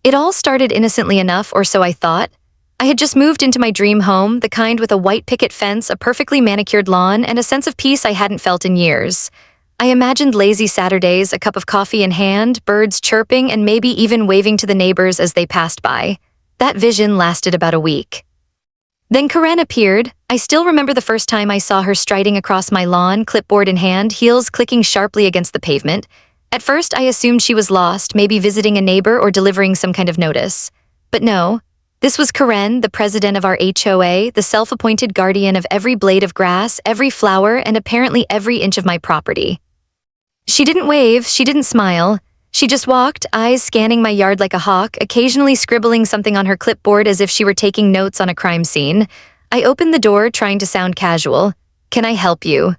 It all started innocently enough, or so I thought. I had just moved into my dream home, the kind with a white picket fence, a perfectly manicured lawn, and a sense of peace I hadn't felt in years. I imagined lazy Saturdays, a cup of coffee in hand, birds chirping, and maybe even waving to the neighbors as they passed by. That vision lasted about a week. Then Karen appeared. I still remember the first time I saw her striding across my lawn, clipboard in hand, heels clicking sharply against the pavement. At first, I assumed she was lost, maybe visiting a neighbor or delivering some kind of notice. But no, this was Karen, the president of our HOA, the self-appointed guardian of every blade of grass, every flower, and apparently every inch of my property. She didn't wave, she didn't smile. She just walked, eyes scanning my yard like a hawk, occasionally scribbling something on her clipboard as if she were taking notes on a crime scene. I opened the door, trying to sound casual. "Can I help you?"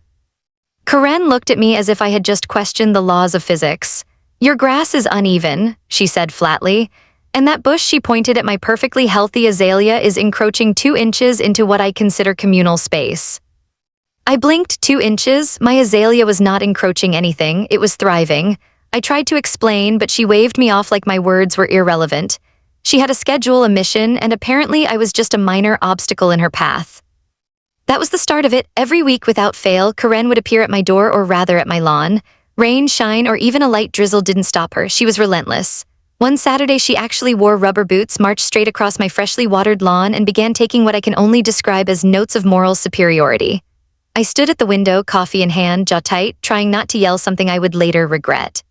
Karen looked at me as if I had just questioned the laws of physics. "Your grass is uneven," she said flatly, "and that bush," she pointed at my perfectly healthy azalea, "is encroaching 2 inches into what I consider communal space." I blinked. 2 inches? My azalea was not encroaching anything, it was thriving. I tried to explain, but she waved me off like my words were irrelevant. She had a schedule, a mission, and apparently I was just a minor obstacle in her path. That was the start of it. Every week without fail, Karen would appear at my door, or rather at my lawn. Rain, shine, or even a light drizzle didn't stop her. She was relentless. One Saturday, she actually wore rubber boots, marched straight across my freshly watered lawn, and began taking what I can only describe as notes of moral superiority. I stood at the window, coffee in hand, jaw tight, trying not to yell something I would later regret.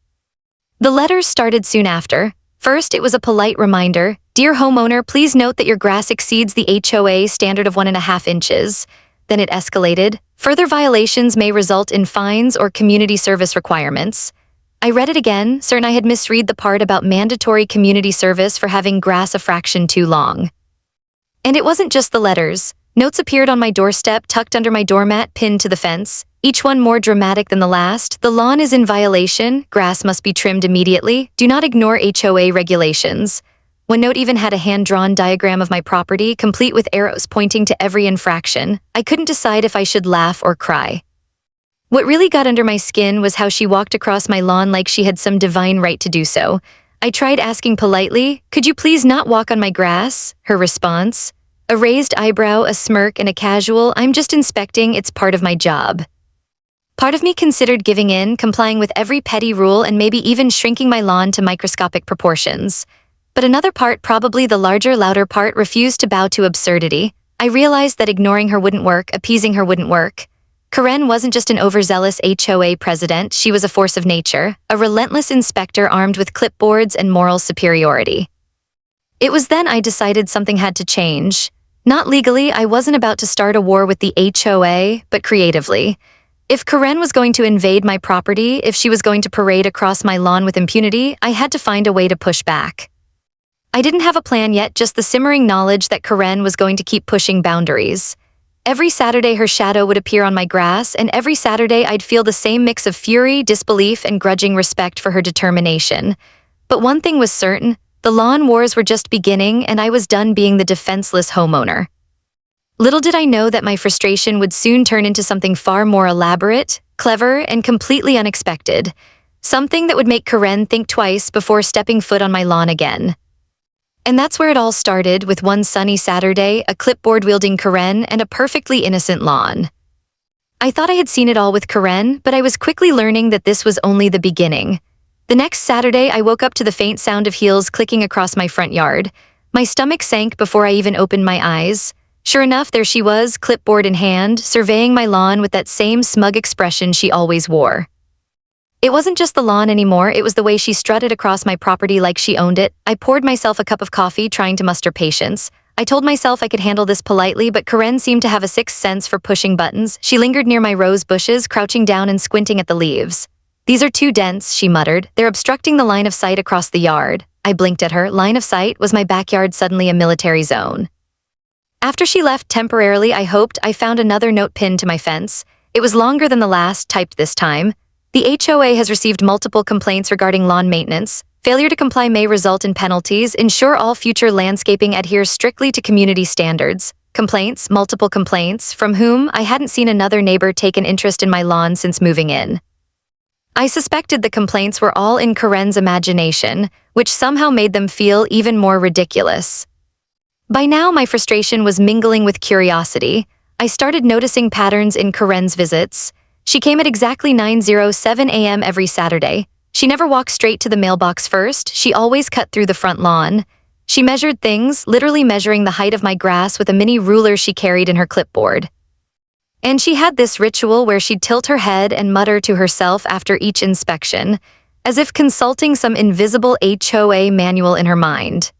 The letters started soon after. First, it was a polite reminder. "Dear homeowner, please note that your grass exceeds the HOA standard of 1.5 inches. Then it escalated. "Further violations may result in fines or community service requirements." I read it again, certain I had misread the part about mandatory community service for having grass a fraction too long. And it wasn't just the letters. Notes appeared on my doorstep, tucked under my doormat, pinned to the fence, each one more dramatic than the last. "The lawn is in violation. Grass must be trimmed immediately. Do not ignore HOA regulations." One note even had a hand-drawn diagram of my property, complete with arrows pointing to every infraction. I couldn't decide if I should laugh or cry. What really got under my skin was how she walked across my lawn like she had some divine right to do so. I tried asking politely, "Could you please not walk on my grass?" Her response? A raised eyebrow, a smirk, and a casual, "I'm just inspecting, it's part of my job." Part of me considered giving in, complying with every petty rule, and maybe even shrinking my lawn to microscopic proportions. But another part, probably the larger, louder part, refused to bow to absurdity. I realized that ignoring her wouldn't work, appeasing her wouldn't work. Karen wasn't just an overzealous HOA president, she was a force of nature, a relentless inspector armed with clipboards and moral superiority. It was then I decided something had to change. Not legally, I wasn't about to start a war with the HOA, but creatively. If Karen was going to invade my property, if she was going to parade across my lawn with impunity, I had to find a way to push back. I didn't have a plan yet, just the simmering knowledge that Karen was going to keep pushing boundaries. Every Saturday her shadow would appear on my grass, and every Saturday I'd feel the same mix of fury, disbelief, and grudging respect for her determination. But one thing was certain, the lawn wars were just beginning, and I was done being the defenseless homeowner. Little did I know that my frustration would soon turn into something far more elaborate, clever, and completely unexpected. Something that would make Karen think twice before stepping foot on my lawn again. And that's where it all started, with one sunny Saturday, a clipboard-wielding Karen, and a perfectly innocent lawn. I thought I had seen it all with Karen, but I was quickly learning that this was only the beginning. The next Saturday, I woke up to the faint sound of heels clicking across my front yard. My stomach sank before I even opened my eyes. Sure enough, there she was, clipboard in hand, surveying my lawn with that same smug expression she always wore. It wasn't just the lawn anymore, it was the way she strutted across my property like she owned it. I poured myself a cup of coffee, trying to muster patience. I told myself I could handle this politely, but Karen seemed to have a sixth sense for pushing buttons. She lingered near my rose bushes, crouching down and squinting at the leaves. "These are too dense," she muttered. "They're obstructing the line of sight across the yard." I blinked at her. Line of sight? Was my backyard suddenly a military zone? After she left temporarily, I hoped, I found another note pinned to my fence. It was longer than the last, typed this time. "The HOA has received multiple complaints regarding lawn maintenance. Failure to comply may result in penalties. Ensure all future landscaping adheres strictly to community standards." Complaints, multiple complaints, from whom? I hadn't seen another neighbor take an interest in my lawn since moving in. I suspected the complaints were all in Karen's imagination. which somehow made them feel even more ridiculous. By now, my frustration was mingling with curiosity. I started noticing patterns in Karen's visits. She came at exactly 9:07 a.m. every Saturday. She never walked straight to the mailbox first, she always cut through the front lawn. She measured things, literally measuring the height of my grass with a mini ruler she carried in her clipboard. And she had this ritual where she'd tilt her head and mutter to herself after each inspection, as if consulting some invisible HOA manual in her mind.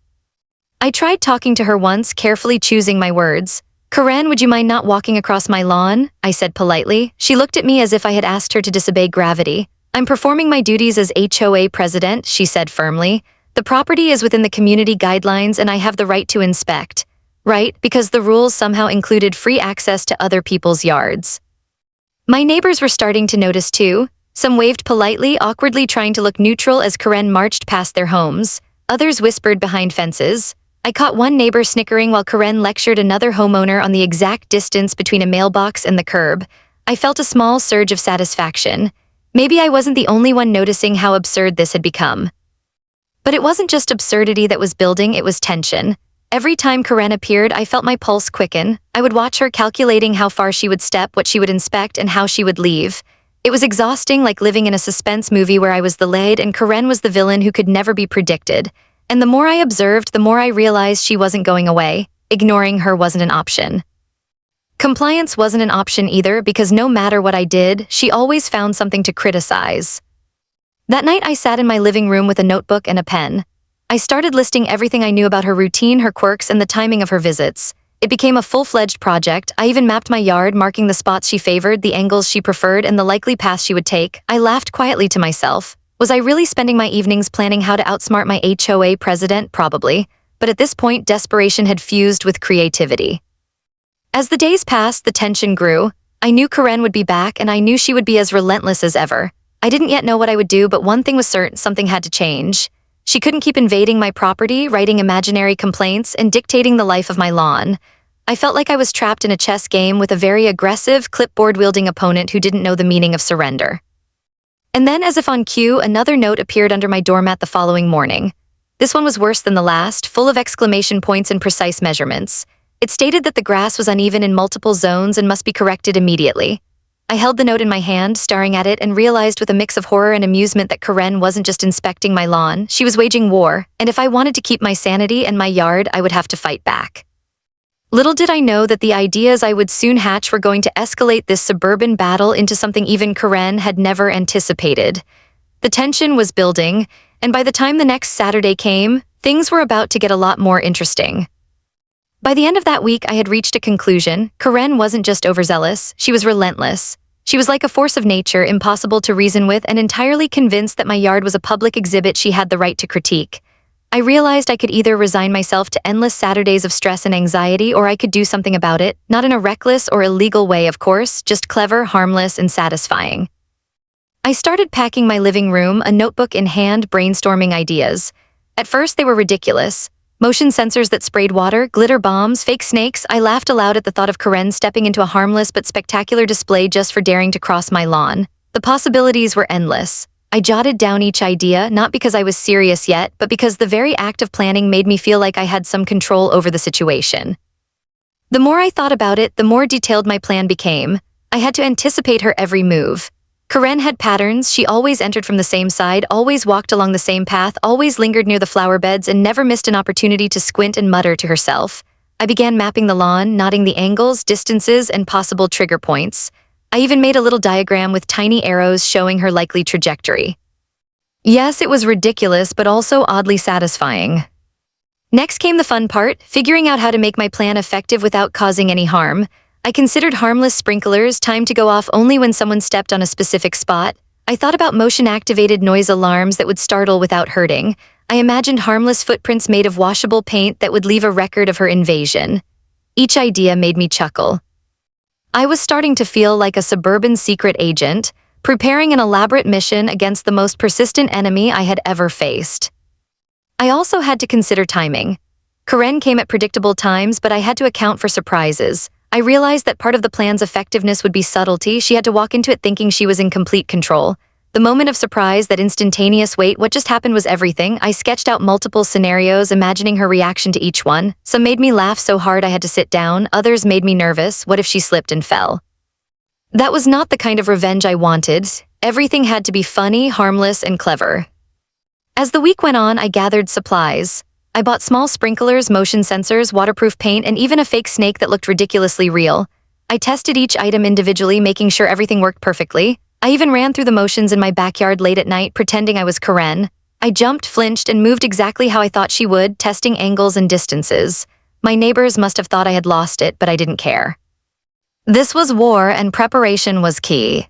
I tried talking to her once, carefully choosing my words. "Karen, would you mind not walking across my lawn?" I said politely. She looked at me as if I had asked her to disobey gravity. "I'm performing my duties as HOA president," she said firmly. "The property is within the community guidelines and I have the right to inspect." Right, because the rules somehow included free access to other people's yards. My neighbors were starting to notice too. Some waved politely, awkwardly trying to look neutral as Karen marched past their homes. Others whispered behind fences. I caught one neighbor snickering while Karen lectured another homeowner on the exact distance between a mailbox and the curb. I felt a small surge of satisfaction. Maybe I wasn't the only one noticing how absurd this had become. But it wasn't just absurdity that was building, it was tension. Every time Karen appeared, I felt my pulse quicken. I would watch her, calculating how far she would step, what she would inspect, and how she would leave. It was exhausting, like living in a suspense movie where I was the lead and Karen was the villain who could never be predicted. And the more I observed, the more I realized she wasn't going away. Ignoring her wasn't an option. Compliance wasn't an option either, because no matter what I did, she always found something to criticize. That night I sat in my living room with a notebook and a pen. I started listing everything I knew about her routine, her quirks, and the timing of her visits. It became a full-fledged project. I even mapped my yard, marking the spots she favored, the angles she preferred, and the likely path she would take. I laughed quietly to myself. Was I really spending my evenings planning how to outsmart my HOA president? Probably. But at this point, desperation had fused with creativity. As the days passed, the tension grew. I knew Karen would be back, and I knew she would be as relentless as ever. I didn't yet know what I would do, but one thing was certain: something had to change. She couldn't keep invading my property, writing imaginary complaints, and dictating the life of my lawn. I felt like I was trapped in a chess game with a very aggressive, clipboard-wielding opponent who didn't know the meaning of surrender. And then, as if on cue, another note appeared under my doormat the following morning. This one was worse than the last, full of exclamation points and precise measurements. It stated that the grass was uneven in multiple zones and must be corrected immediately. I held the note in my hand, staring at it, and realized with a mix of horror and amusement that Karen wasn't just inspecting my lawn, she was waging war, and if I wanted to keep my sanity and my yard, I would have to fight back. Little did I know that the ideas I would soon hatch were going to escalate this suburban battle into something even Karen had never anticipated. The tension was building, and by the time the next Saturday came, things were about to get a lot more interesting. By the end of that week, I had reached a conclusion. Karen wasn't just overzealous, she was relentless. She was like a force of nature, impossible to reason with, and entirely convinced that my yard was a public exhibit she had the right to critique. I realized I could either resign myself to endless Saturdays of stress and anxiety, or I could do something about it, not in a reckless or illegal way, of course, just clever, harmless, and satisfying. I started packing my living room, a notebook in hand, brainstorming ideas. At first, they were ridiculous. Motion sensors that sprayed water, glitter bombs, fake snakes. I laughed aloud at the thought of Karen stepping into a harmless but spectacular display just for daring to cross my lawn. The possibilities were endless. I jotted down each idea, not because I was serious yet, but because the very act of planning made me feel like I had some control over the situation. The more I thought about it, the more detailed my plan became. I had to anticipate her every move. Karen had patterns. She always entered from the same side, always walked along the same path, always lingered near the flower beds, and never missed an opportunity to squint and mutter to herself. I began mapping the lawn, noting the angles, distances, and possible trigger points. I even made a little diagram with tiny arrows showing her likely trajectory. Yes, it was ridiculous, but also oddly satisfying. Next came the fun part, figuring out how to make my plan effective without causing any harm. I considered harmless sprinklers, timed to go off only when someone stepped on a specific spot. I thought about motion-activated noise alarms that would startle without hurting. I imagined harmless footprints made of washable paint that would leave a record of her invasion. Each idea made me chuckle. I was starting to feel like a suburban secret agent, preparing an elaborate mission against the most persistent enemy I had ever faced. I also had to consider timing. Karen came at predictable times, but I had to account for surprises. I realized that part of the plan's effectiveness would be subtlety. She had to walk into it thinking she was in complete control. The moment of surprise, that instantaneous wait, what just happened was everything. I sketched out multiple scenarios, imagining her reaction to each one. Some made me laugh so hard I had to sit down, others made me nervous. What if she slipped and fell? That was not the kind of revenge I wanted. Everything had to be funny, harmless, and clever. As the week went on, I gathered supplies. I bought small sprinklers, motion sensors, waterproof paint, and even a fake snake that looked ridiculously real. I tested each item individually, making sure everything worked perfectly. I even ran through the motions in my backyard late at night, pretending I was Karen. I jumped, flinched, and moved exactly how I thought she would, testing angles and distances. My neighbors must have thought I had lost it, but I didn't care. This was war, and preparation was key.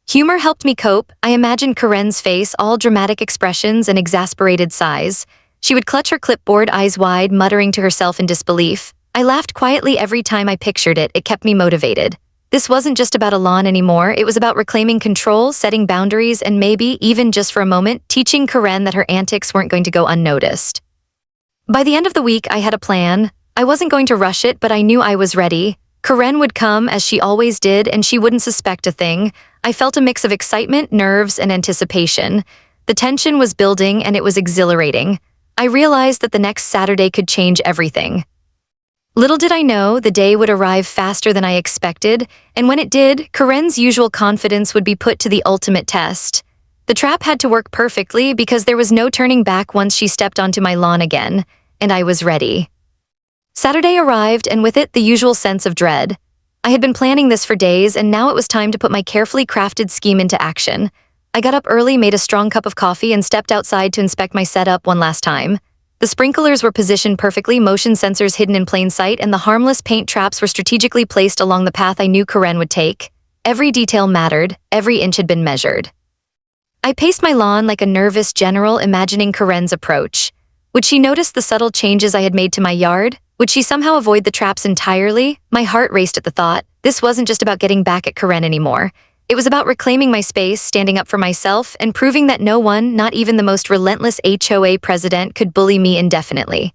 Humor helped me cope. I imagined Karen's face, all dramatic expressions and exasperated sighs. She would clutch her clipboard, eyes wide, muttering to herself in disbelief. I laughed quietly every time I pictured it. It kept me motivated. This wasn't just about a lawn anymore. It was about reclaiming control, setting boundaries, and maybe, even just for a moment, teaching Karen that her antics weren't going to go unnoticed. By the end of the week, I had a plan. I wasn't going to rush it, but I knew I was ready. Karen would come, as she always did, and she wouldn't suspect a thing. I felt a mix of excitement, nerves, and anticipation. The tension was building, and it was exhilarating. I realized that the next Saturday could change everything. Little did I know, the day would arrive faster than I expected, and when it did, Karen's usual confidence would be put to the ultimate test. The trap had to work perfectly because there was no turning back once she stepped onto my lawn again, and I was ready. Saturday arrived, and with it, the usual sense of dread. I had been planning this for days, and now it was time to put my carefully crafted scheme into action. I got up early, made a strong cup of coffee, and stepped outside to inspect my setup one last time. The sprinklers were positioned perfectly, motion sensors hidden in plain sight, and the harmless paint traps were strategically placed along the path I knew Karen would take. Every detail mattered, every inch had been measured. I paced my lawn like a nervous general, imagining Karen's approach. Would she notice the subtle changes I had made to my yard? Would she somehow avoid the traps entirely? My heart raced at the thought. This wasn't just about getting back at Karen anymore. It was about reclaiming my space, standing up for myself, and proving that no one, not even the most relentless HOA president, could bully me indefinitely.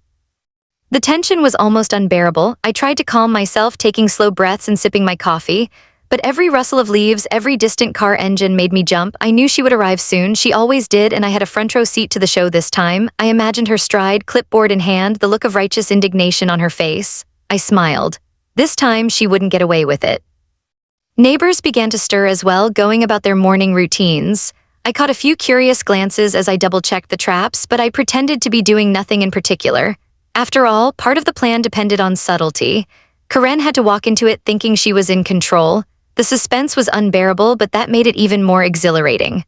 The tension was almost unbearable. I tried to calm myself, taking slow breaths and sipping my coffee. But every rustle of leaves, every distant car engine made me jump. I knew she would arrive soon. She always did, and I had a front row seat to the show this time. I imagined her stride, clipboard in hand, the look of righteous indignation on her face. I smiled. This time, she wouldn't get away with it. Neighbors began to stir as well, going about their morning routines. I caught a few curious glances as I double-checked the traps, but I pretended to be doing nothing in particular. After all, part of the plan depended on subtlety. Karen had to walk into it thinking she was in control. The suspense was unbearable, but that made it even more exhilarating.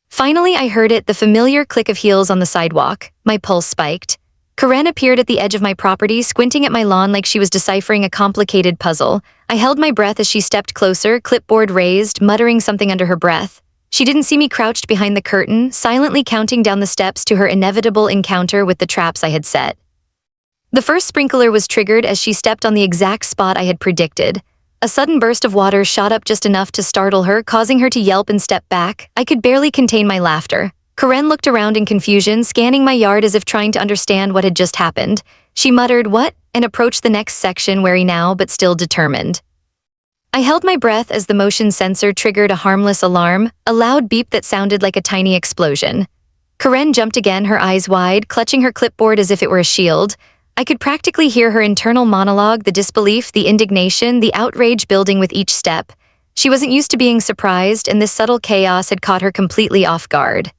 Finally, I heard it, the familiar click of heels on the sidewalk. My pulse spiked. Karen appeared at the edge of my property, squinting at my lawn like she was deciphering a complicated puzzle. I held my breath as she stepped closer, clipboard raised, muttering something under her breath. She didn't see me crouched behind the curtain, silently counting down the steps to her inevitable encounter with the traps I had set. The first sprinkler was triggered as she stepped on the exact spot I had predicted. A sudden burst of water shot up just enough to startle her, causing her to yelp and step back. I could barely contain my laughter. Karen looked around in confusion, scanning my yard as if trying to understand what had just happened. She muttered, "What?" and approached the next section, wary now but still determined. I held my breath as the motion sensor triggered a harmless alarm, a loud beep that sounded like a tiny explosion. Karen jumped again, her eyes wide, clutching her clipboard as if it were a shield. I could practically hear her internal monologue, the disbelief, the indignation, the outrage building with each step. She wasn't used to being surprised, and this subtle chaos had caught her completely off guard.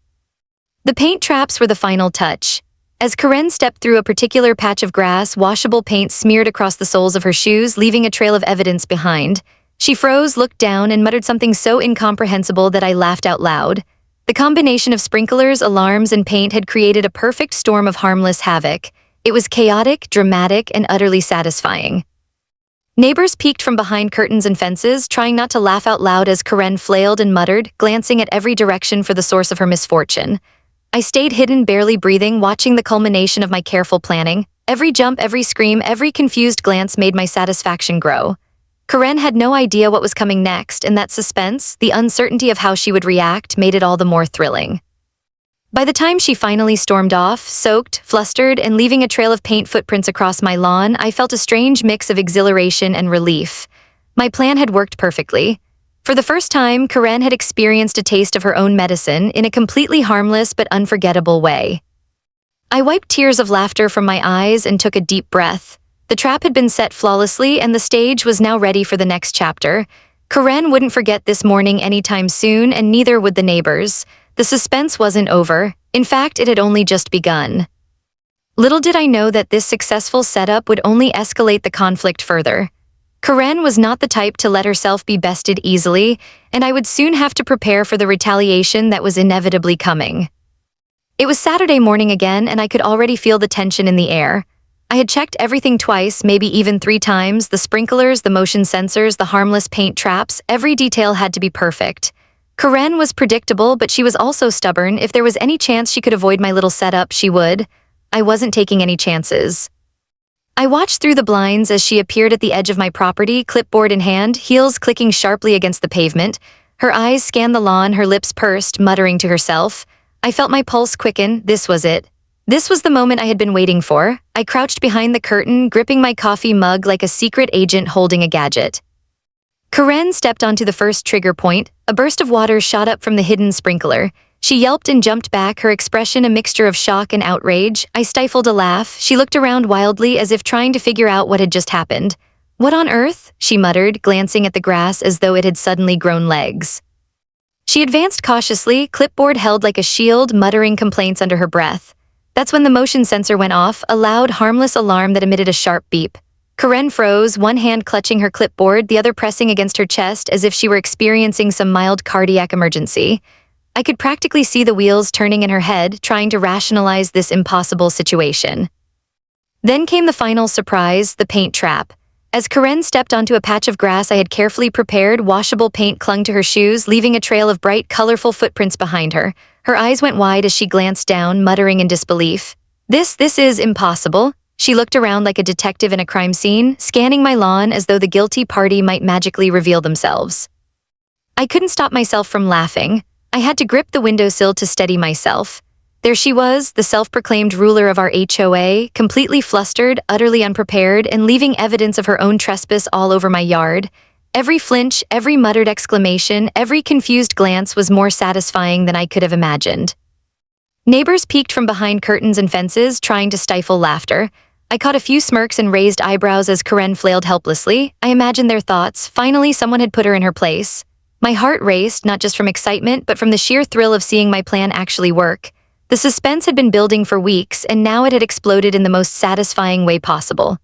The paint traps were the final touch. As Karen stepped through a particular patch of grass, washable paint smeared across the soles of her shoes, leaving a trail of evidence behind. She froze, looked down, and muttered something so incomprehensible that I laughed out loud. The combination of sprinklers, alarms, and paint had created a perfect storm of harmless havoc. It was chaotic, dramatic, and utterly satisfying. Neighbors peeked from behind curtains and fences, trying not to laugh out loud as Karen flailed and muttered, glancing at every direction for the source of her misfortune. I stayed hidden, barely breathing, watching the culmination of my careful planning. Every jump, every scream, every confused glance made my satisfaction grow. Karen had no idea what was coming next, and that suspense, the uncertainty of how she would react, made it all the more thrilling. By the time she finally stormed off, soaked, flustered, and leaving a trail of paint footprints across my lawn, I felt a strange mix of exhilaration and relief. My plan had worked perfectly. For the first time, Karen had experienced a taste of her own medicine in a completely harmless but unforgettable way. I wiped tears of laughter from my eyes and took a deep breath. The trap had been set flawlessly and the stage was now ready for the next chapter. Karen wouldn't forget this morning anytime soon, and neither would the neighbors. The suspense wasn't over. In fact, it had only just begun. Little did I know that this successful setup would only escalate the conflict further. Karen was not the type to let herself be bested easily, and I would soon have to prepare for the retaliation that was inevitably coming. It was Saturday morning again, and I could already feel the tension in the air. I had checked everything twice, maybe even 3 times, the sprinklers, the motion sensors, the harmless paint traps, every detail had to be perfect. Karen was predictable, but she was also stubborn. If there was any chance she could avoid my little setup, she would. I wasn't taking any chances. I watched through the blinds as she appeared at the edge of my property, clipboard in hand, heels clicking sharply against the pavement. Her eyes scanned the lawn, her lips pursed, muttering to herself. I felt my pulse quicken. This was it. This was the moment I had been waiting for. I crouched behind the curtain, gripping my coffee mug like a secret agent holding a gadget. Karen stepped onto the first trigger point. A burst of water shot up from the hidden sprinkler. She yelped and jumped back, her expression a mixture of shock and outrage. I stifled a laugh. She looked around wildly as if trying to figure out what had just happened. "What on earth?" she muttered, glancing at the grass as though it had suddenly grown legs. She advanced cautiously, clipboard held like a shield, muttering complaints under her breath. That's when the motion sensor went off, a loud, harmless alarm that emitted a sharp beep. Karen froze, one hand clutching her clipboard, the other pressing against her chest as if she were experiencing some mild cardiac emergency. I could practically see the wheels turning in her head, trying to rationalize this impossible situation. Then came the final surprise, the paint trap. As Karen stepped onto a patch of grass I had carefully prepared, washable paint clung to her shoes, leaving a trail of bright, colorful footprints behind her. Her eyes went wide as she glanced down, muttering in disbelief. This is impossible." She looked around like a detective in a crime scene, scanning my lawn as though the guilty party might magically reveal themselves. I couldn't stop myself from laughing. I had to grip the windowsill to steady myself. There she was, the self-proclaimed ruler of our HOA, completely flustered, utterly unprepared, and leaving evidence of her own trespass all over my yard. Every flinch, every muttered exclamation, every confused glance was more satisfying than I could have imagined. Neighbors peeked from behind curtains and fences, trying to stifle laughter. I caught a few smirks and raised eyebrows as Karen flailed helplessly. I imagined their thoughts. Finally, someone had put her in her place. My heart raced, not just from excitement, but from the sheer thrill of seeing my plan actually work. The suspense had been building for weeks, and now it had exploded in the most satisfying way possible.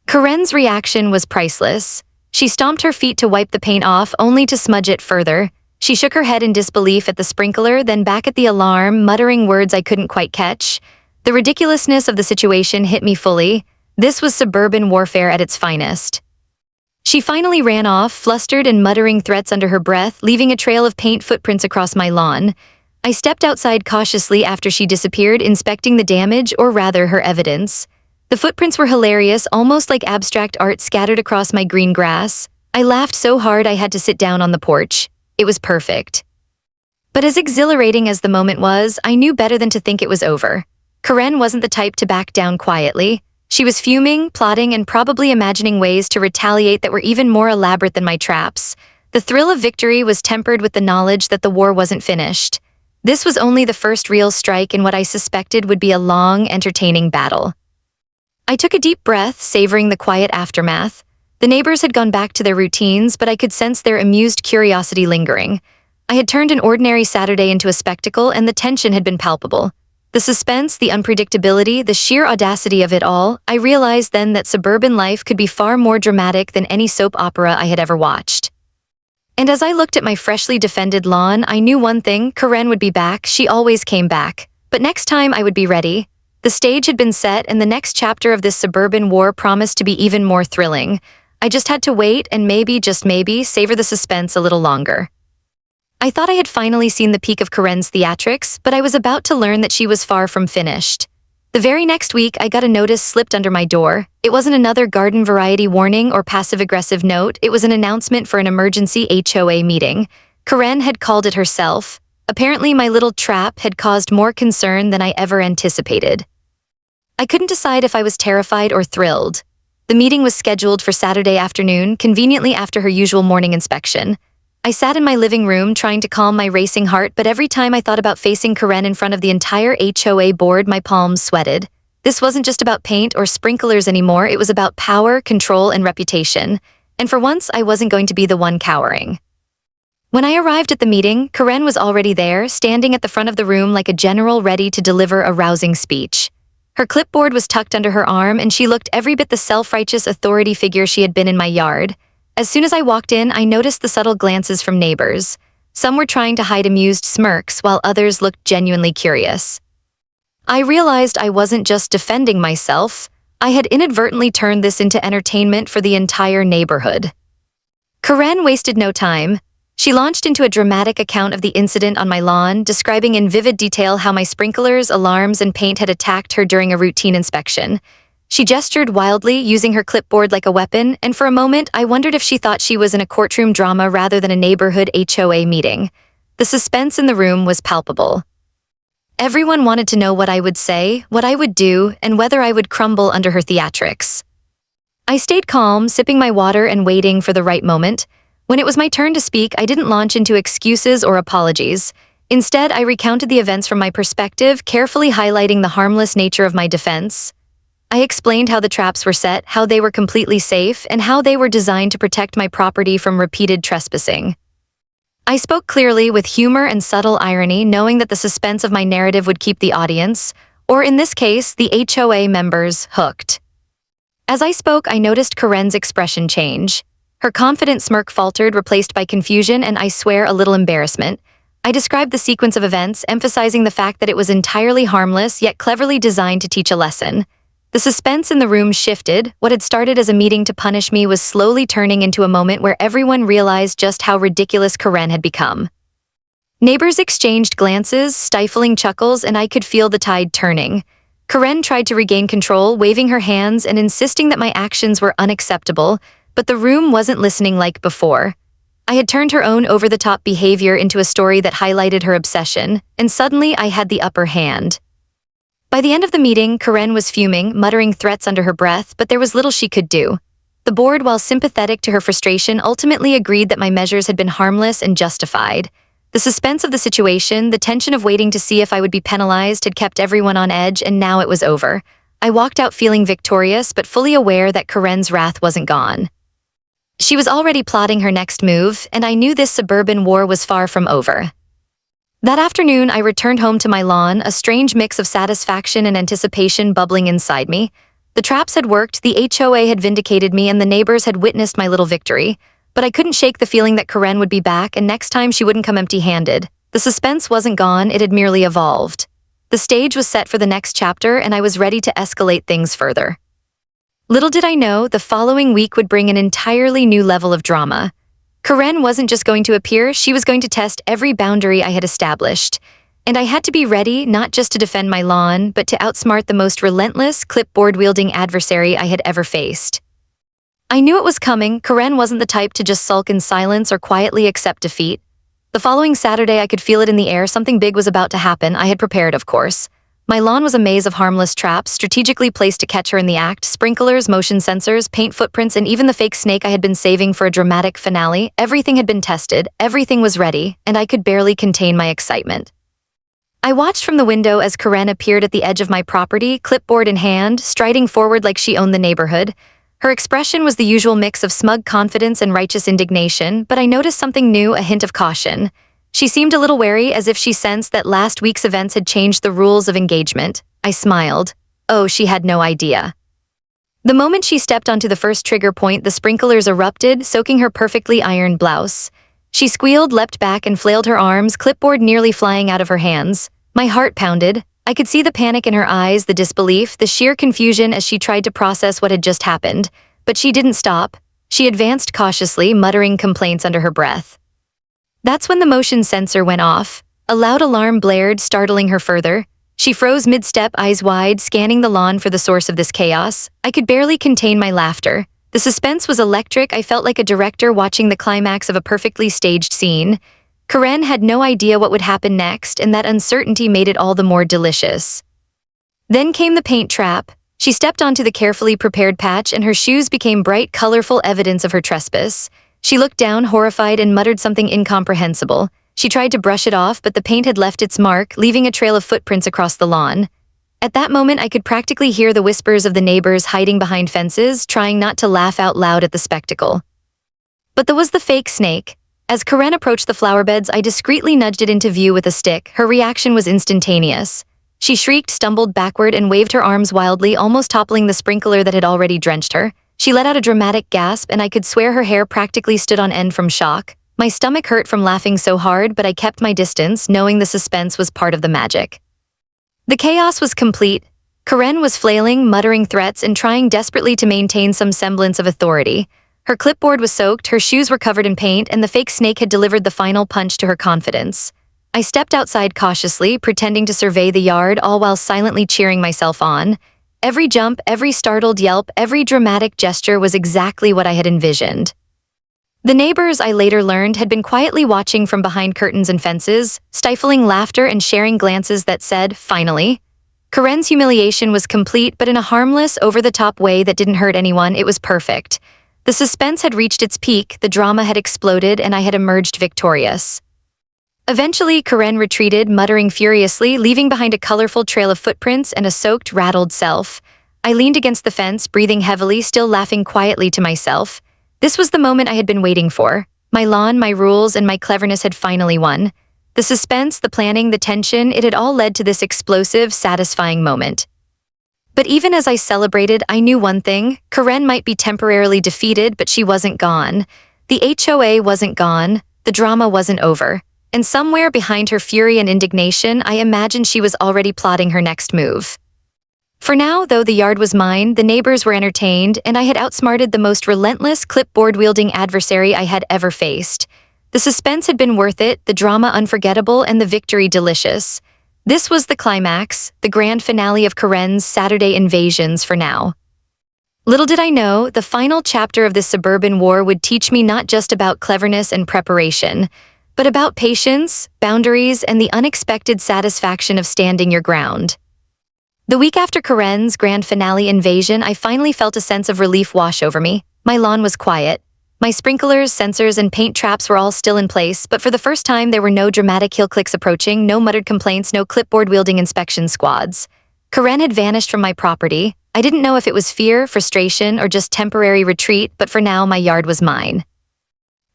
Karen's reaction was priceless. She stomped her feet to wipe the paint off, only to smudge it further. She shook her head in disbelief at the sprinkler, then back at the alarm, muttering words I couldn't quite catch. The ridiculousness of the situation hit me fully. This was suburban warfare at its finest. She finally ran off, flustered and muttering threats under her breath, leaving a trail of paint footprints across my lawn. I stepped outside cautiously after she disappeared, inspecting the damage, or rather her evidence. The footprints were hilarious, almost like abstract art scattered across my green grass. I laughed so hard I had to sit down on the porch. It was perfect. But as exhilarating as the moment was, I knew better than to think it was over. Karen wasn't the type to back down quietly. She was fuming, plotting, and probably imagining ways to retaliate that were even more elaborate than my traps. The thrill of victory was tempered with the knowledge that the war wasn't finished. This was only the first real strike in what I suspected would be a long, entertaining battle. I took a deep breath, savoring the quiet aftermath. The neighbors had gone back to their routines, but I could sense their amused curiosity lingering. I had turned an ordinary Saturday into a spectacle, and the tension had been palpable. The suspense, the unpredictability, the sheer audacity of it all, I realized then that suburban life could be far more dramatic than any soap opera I had ever watched. And as I looked at my freshly defended lawn, I knew one thing: Karen would be back. She always came back. But next time I would be ready. The stage had been set, and the next chapter of this suburban war promised to be even more thrilling. I just had to wait and maybe, just maybe, savor the suspense a little longer. I thought I had finally seen the peak of Karen's theatrics, but I was about to learn that she was far from finished. The very next week, I got a notice slipped under my door. It wasn't another garden variety warning or passive-aggressive note. It was an announcement for an emergency HOA meeting. Karen had called it herself. Apparently, my little trap had caused more concern than I ever anticipated. I couldn't decide if I was terrified or thrilled. The meeting was scheduled for Saturday afternoon, conveniently after her usual morning inspection. I sat in my living room trying to calm my racing heart, but every time I thought about facing Karen in front of the entire HOA board, my palms sweated. This wasn't just about paint or sprinklers anymore, it was about power, control, and reputation. And for once, I wasn't going to be the one cowering. When I arrived at the meeting, Karen was already there, standing at the front of the room like a general ready to deliver a rousing speech. Her clipboard was tucked under her arm, and she looked every bit the self-righteous authority figure she had been in my yard. As soon as I walked in, I noticed the subtle glances from neighbors. Some were trying to hide amused smirks, while others looked genuinely curious. I realized I wasn't just defending myself. I had inadvertently turned this into entertainment for the entire neighborhood. Karen wasted no time. She launched into a dramatic account of the incident on my lawn, describing in vivid detail how my sprinklers, alarms, and paint had attacked her during a routine inspection. She gestured wildly, using her clipboard like a weapon, and for a moment I wondered if she thought she was in a courtroom drama rather than a neighborhood HOA meeting. The suspense in the room was palpable. Everyone wanted to know what I would say, what I would do, and whether I would crumble under her theatrics. I stayed calm, sipping my water and waiting for the right moment. When it was my turn to speak, I didn't launch into excuses or apologies. Instead, I recounted the events from my perspective, carefully highlighting the harmless nature of my defense. I explained how the traps were set, how they were completely safe, and how they were designed to protect my property from repeated trespassing. I spoke clearly with humor and subtle irony, knowing that the suspense of my narrative would keep the audience, or in this case, the HOA members, hooked. As I spoke, I noticed Karen's expression change. Her confident smirk faltered, replaced by confusion and, I swear, a little embarrassment. I described the sequence of events, emphasizing the fact that it was entirely harmless, yet cleverly designed to teach a lesson. The suspense in the room shifted. What had started as a meeting to punish me was slowly turning into a moment where everyone realized just how ridiculous Karen had become. Neighbors exchanged glances, stifling chuckles, and I could feel the tide turning. Karen tried to regain control, waving her hands and insisting that my actions were unacceptable, but the room wasn't listening like before. I had turned her own over-the-top behavior into a story that highlighted her obsession, and suddenly I had the upper hand. By the end of the meeting, Karen was fuming, muttering threats under her breath, but there was little she could do. The board, while sympathetic to her frustration, ultimately agreed that my measures had been harmless and justified. The suspense of the situation, the tension of waiting to see if I would be penalized, had kept everyone on edge, and now it was over. I walked out feeling victorious, but fully aware that Karen's wrath wasn't gone. She was already plotting her next move, and I knew this suburban war was far from over. That afternoon, I returned home to my lawn, a strange mix of satisfaction and anticipation bubbling inside me. The traps had worked, the HOA had vindicated me, and the neighbors had witnessed my little victory. But I couldn't shake the feeling that Karen would be back, and next time she wouldn't come empty-handed. The suspense wasn't gone, it had merely evolved. The stage was set for the next chapter, and I was ready to escalate things further. Little did I know, the following week would bring an entirely new level of drama. Karen wasn't just going to appear, she was going to test every boundary I had established. And I had to be ready, not just to defend my lawn, but to outsmart the most relentless, clipboard-wielding adversary I had ever faced. I knew it was coming. Karen wasn't the type to just sulk in silence or quietly accept defeat. The following Saturday, I could feel it in the air. Something big was about to happen. I had prepared, of course. My lawn was a maze of harmless traps, strategically placed to catch her in the act: sprinklers, motion sensors, paint footprints, and even the fake snake I had been saving for a dramatic finale. Everything had been tested, everything was ready, and I could barely contain my excitement. I watched from the window as Karen appeared at the edge of my property, clipboard in hand, striding forward like she owned the neighborhood. Her expression was the usual mix of smug confidence and righteous indignation, but I noticed something new, a hint of caution. She seemed a little wary, as if she sensed that last week's events had changed the rules of engagement. I smiled. Oh, she had no idea. The moment she stepped onto the first trigger point, the sprinklers erupted, soaking her perfectly ironed blouse. She squealed, leapt back, and flailed her arms, clipboard nearly flying out of her hands. My heart pounded. I could see the panic in her eyes, the disbelief, the sheer confusion as she tried to process what had just happened. But she didn't stop. She advanced cautiously, muttering complaints under her breath. That's when the motion sensor went off. A loud alarm blared, startling her further. She froze mid-step, eyes wide, scanning the lawn for the source of this chaos. I could barely contain my laughter. The suspense was electric. I felt like a director watching the climax of a perfectly staged scene. Karen had no idea what would happen next, and that uncertainty made it all the more delicious. Then came the paint trap. She stepped onto the carefully prepared patch, and her shoes became bright, colorful evidence of her trespass. She looked down, horrified, and muttered something incomprehensible. She tried to brush it off, but the paint had left its mark, leaving a trail of footprints across the lawn. At that moment, I could practically hear the whispers of the neighbors hiding behind fences, trying not to laugh out loud at the spectacle. But there was the fake snake. As Karen approached the flower beds, I discreetly nudged it into view with a stick. Her reaction was instantaneous. She shrieked, stumbled backward, and waved her arms wildly, almost toppling the sprinkler that had already drenched her. She let out a dramatic gasp, and I could swear her hair practically stood on end from shock. My stomach hurt from laughing so hard, but I kept my distance, knowing the suspense was part of the magic. The chaos was complete. Karen was flailing, muttering threats, and trying desperately to maintain some semblance of authority. Her clipboard was soaked, her shoes were covered in paint, and the fake snake had delivered the final punch to her confidence. I stepped outside cautiously, pretending to survey the yard, all while silently cheering myself on. Every jump, every startled yelp, every dramatic gesture was exactly what I had envisioned. The neighbors, I later learned, had been quietly watching from behind curtains and fences, stifling laughter and sharing glances that said, "Finally." Karen's humiliation was complete, but in a harmless, over-the-top way that didn't hurt anyone. It was perfect. The suspense had reached its peak, the drama had exploded, and I had emerged victorious. Eventually, Karen retreated, muttering furiously, leaving behind a colorful trail of footprints and a soaked, rattled self. I leaned against the fence, breathing heavily, still laughing quietly to myself. This was the moment I had been waiting for. My lawn, my rules, and my cleverness had finally won. The suspense, the planning, the tension, it had all led to this explosive, satisfying moment. But even as I celebrated, I knew one thing. Karen might be temporarily defeated, but she wasn't gone. The HOA wasn't gone. The drama wasn't over. And somewhere behind her fury and indignation, I imagined she was already plotting her next move. For now, though the yard was mine, the neighbors were entertained, and I had outsmarted the most relentless, clipboard-wielding adversary I had ever faced. The suspense had been worth it, the drama unforgettable, and the victory delicious. This was the climax, the grand finale of Karen's Saturday invasions for now. Little did I know, the final chapter of this suburban war would teach me not just about cleverness and preparation, but about patience, boundaries, and the unexpected satisfaction of standing your ground. The week after Karen's grand finale invasion, I finally felt a sense of relief wash over me. My lawn was quiet. My sprinklers, sensors, and paint traps were all still in place, but for the first time there were no dramatic heel clicks approaching, no muttered complaints, no clipboard-wielding inspection squads. Karen had vanished from my property. I didn't know if it was fear, frustration, or just temporary retreat, but for now my yard was mine.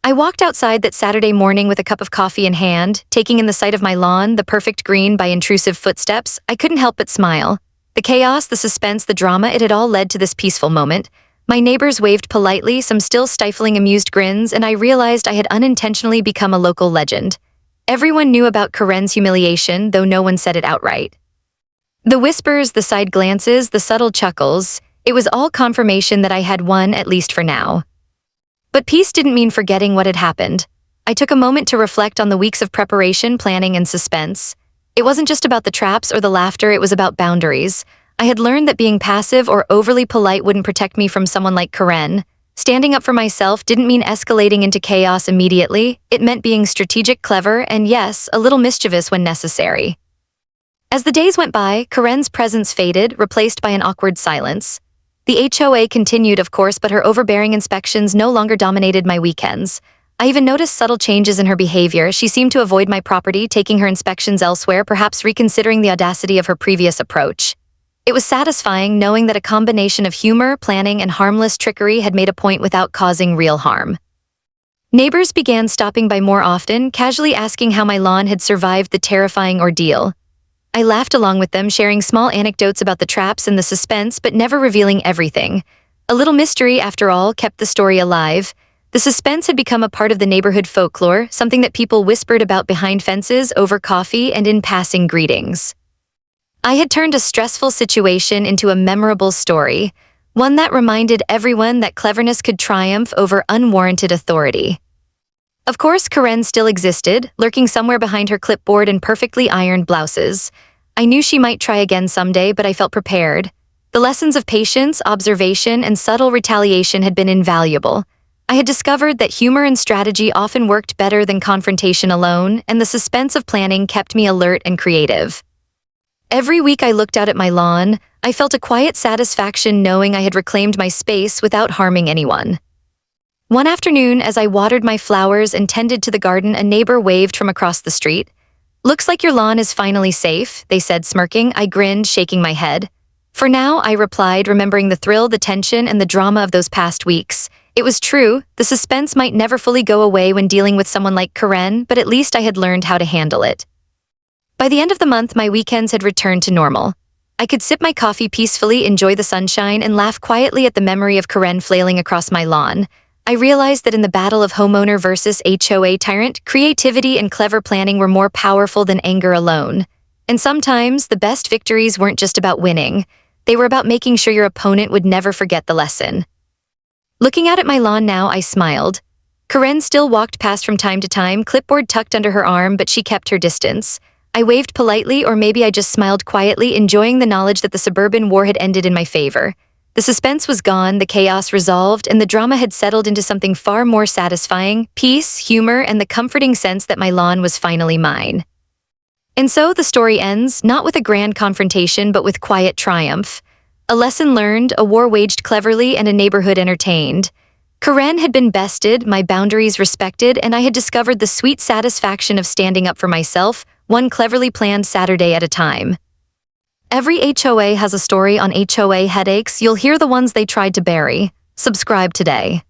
I walked outside that Saturday morning with a cup of coffee in hand, taking in the sight of my lawn, the perfect green by intrusive footsteps. I couldn't help but smile. The chaos, the suspense, the drama, it had all led to this peaceful moment. My neighbors waved politely, some still stifling amused grins, and I realized I had unintentionally become a local legend. Everyone knew about Karen's humiliation, though no one said it outright. The whispers, the side glances, the subtle chuckles, it was all confirmation that I had won, at least for now. But peace didn't mean forgetting what had happened. I took a moment to reflect on the weeks of preparation, planning, and suspense. It wasn't just about the traps or the laughter, it was about boundaries. I had learned that being passive or overly polite wouldn't protect me from someone like Karen. Standing up for myself didn't mean escalating into chaos immediately. It meant being strategic, clever, and yes, a little mischievous when necessary. As the days went by, Karen's presence faded, replaced by an awkward silence. The HOA continued, of course, but her overbearing inspections no longer dominated my weekends. I even noticed subtle changes in her behavior. She seemed to avoid my property, taking her inspections elsewhere, perhaps reconsidering the audacity of her previous approach. It was satisfying knowing that a combination of humor, planning, and harmless trickery had made a point without causing real harm. Neighbors began stopping by more often, casually asking how my lawn had survived the terrifying ordeal. I laughed along with them, sharing small anecdotes about the traps and the suspense, but never revealing everything. A little mystery, after all, kept the story alive. The suspense had become a part of the neighborhood folklore, something that people whispered about behind fences, over coffee, and in passing greetings. I had turned a stressful situation into a memorable story, one that reminded everyone that cleverness could triumph over unwarranted authority. Of course, Karen still existed, lurking somewhere behind her clipboard and perfectly ironed blouses. I knew she might try again someday, but I felt prepared. The lessons of patience, observation, and subtle retaliation had been invaluable. I had discovered that humor and strategy often worked better than confrontation alone, and the suspense of planning kept me alert and creative. Every week I looked out at my lawn, I felt a quiet satisfaction knowing I had reclaimed my space without harming anyone. One afternoon, as I watered my flowers and tended to the garden, a neighbor waved from across the street. "Looks like your lawn is finally safe," they said, smirking. I grinned, shaking my head. "For now," I replied, remembering the thrill, the tension, and the drama of those past weeks. It was true, the suspense might never fully go away when dealing with someone like Karen, but at least I had learned how to handle it. By the end of the month, my weekends had returned to normal. I could sip my coffee peacefully, enjoy the sunshine, and laugh quietly at the memory of Karen flailing across my lawn. I realized that in the battle of homeowner versus HOA tyrant, creativity and clever planning were more powerful than anger alone. And sometimes, the best victories weren't just about winning. They were about making sure your opponent would never forget the lesson. Looking out at my lawn now, I smiled. Karen still walked past from time to time, clipboard tucked under her arm, but she kept her distance. I waved politely, or maybe I just smiled quietly, enjoying the knowledge that the suburban war had ended in my favor. The suspense was gone, the chaos resolved, and the drama had settled into something far more satisfying: peace, humor, and the comforting sense that my lawn was finally mine. And so the story ends, not with a grand confrontation, but with quiet triumph. A lesson learned, a war waged cleverly, and a neighborhood entertained. Karen had been bested, my boundaries respected, and I had discovered the sweet satisfaction of standing up for myself, one cleverly planned Saturday at a time. Every HOA has a story on HOA Headaches. You'll hear the ones they tried to bury. Subscribe today.